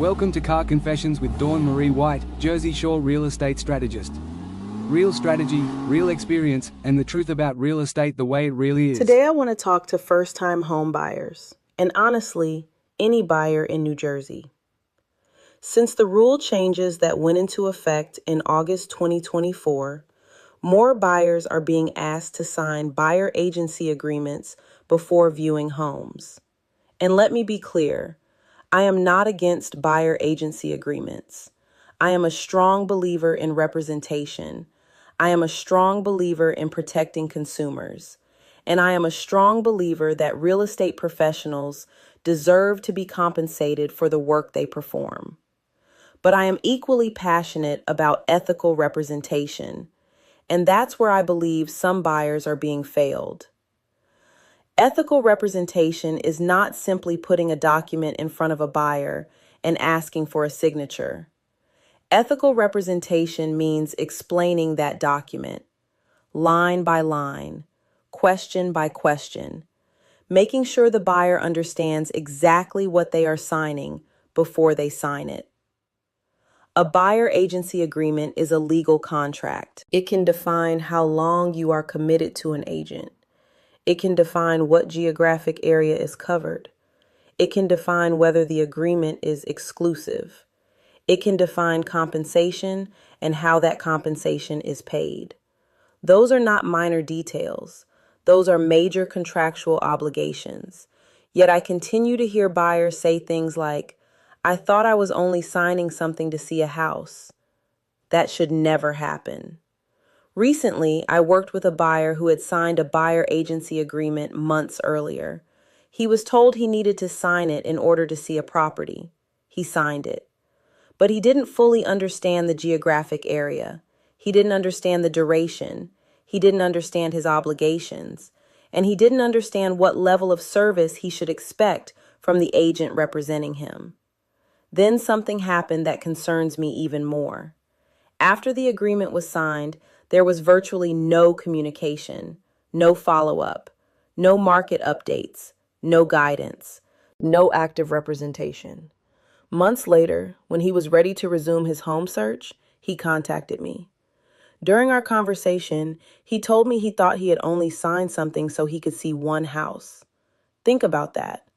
Welcome to Car Confessions with Dawn Marie White, Jersey Shore real estate strategist. Real strategy, real experience, and the truth about real estate the way it really is. Today I want to talk to first-time home buyers, and honestly, any buyer in New Jersey. Since the rule changes that went into effect in August 2024, more buyers are being asked to sign buyer agency agreements before viewing homes. And let me be clear, I am not against buyer agency agreements. I am a strong believer in representation. I am a strong believer in protecting consumers. And I am a strong believer that real estate professionals deserve to be compensated for the work they perform. But I am equally passionate about ethical representation. And that's where I believe some buyers are being failed. Ethical representation is not simply putting a document in front of a buyer and asking for a signature. Ethical representation means explaining that document, line by line, question by question, making sure the buyer understands exactly what they are signing before they sign it. A buyer agency agreement is a legal contract. It can define how long you are committed to an agent. It can define what geographic area is covered. It can define whether the agreement is exclusive. It can define compensation and how that compensation is paid. Those are not minor details. Those are major contractual obligations. Yet I continue to hear buyers say things like, "I thought I was only signing something to see a house." That should never happen. Recently, I worked with a buyer who had signed a buyer agency agreement months earlier. He was told he needed to sign it in order to see a property. He signed it. But he didn't fully understand the geographic area. He didn't understand the duration. He didn't understand his obligations. And he didn't understand what level of service he should expect from the agent representing him. Then something happened that concerns me even more. After the agreement was signed, there was virtually no communication, no follow-up, no market updates, no guidance, no active representation. Months later, when he was ready to resume his home search, he contacted me. During our conversation, he told me he thought he had only signed something so he could see one house. Think about that.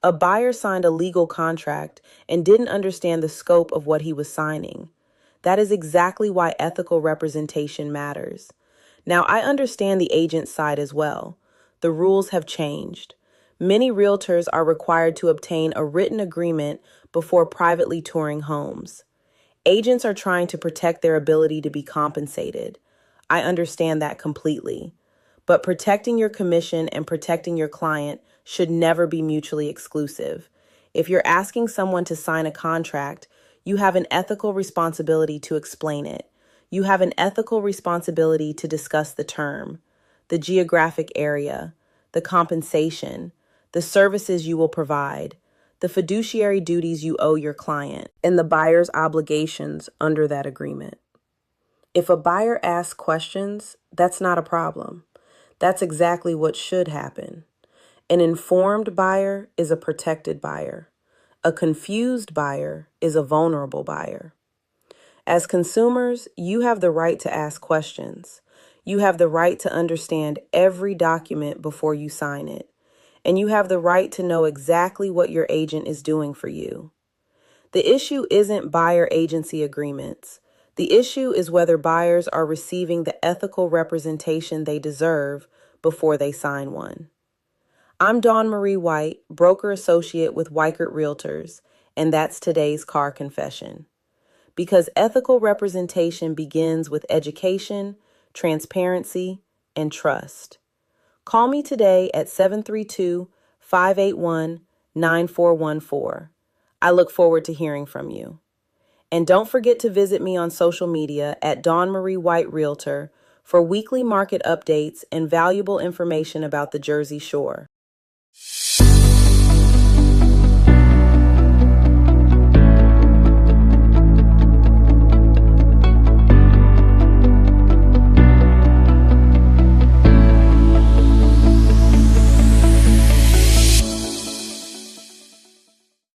A buyer signed a legal contract and didn't understand the scope of what he was signing. That is exactly why ethical representation matters. Now, I understand the agent's side as well. The rules have changed. Many realtors are required to obtain a written agreement before privately touring homes. Agents are trying to protect their ability to be compensated. I understand that completely. But protecting your commission and protecting your client should never be mutually exclusive. If you're asking someone to sign a contract, you have an ethical responsibility to explain it. You have an ethical responsibility to discuss the term, the geographic area, the compensation, the services you will provide, the fiduciary duties you owe your client, and the buyer's obligations under that agreement. If a buyer asks questions, that's not a problem. That's exactly what should happen. An informed buyer is a protected buyer. A confused buyer is a vulnerable buyer. As consumers, you have the right to ask questions. You have the right to understand every document before you sign it. And you have the right to know exactly what your agent is doing for you. The issue isn't buyer agency agreements. The issue is whether buyers are receiving the ethical representation they deserve before they sign one. I'm Dawn Marie White, broker associate with Weichert Realtors, and that's today's car confession. Because ethical representation begins with education, transparency, and trust. Call me today at 732-581-9414. I look forward to hearing from you. And don't forget to visit me on social media at Dawn Marie White Realtor for weekly market updates and valuable information about the Jersey Shore.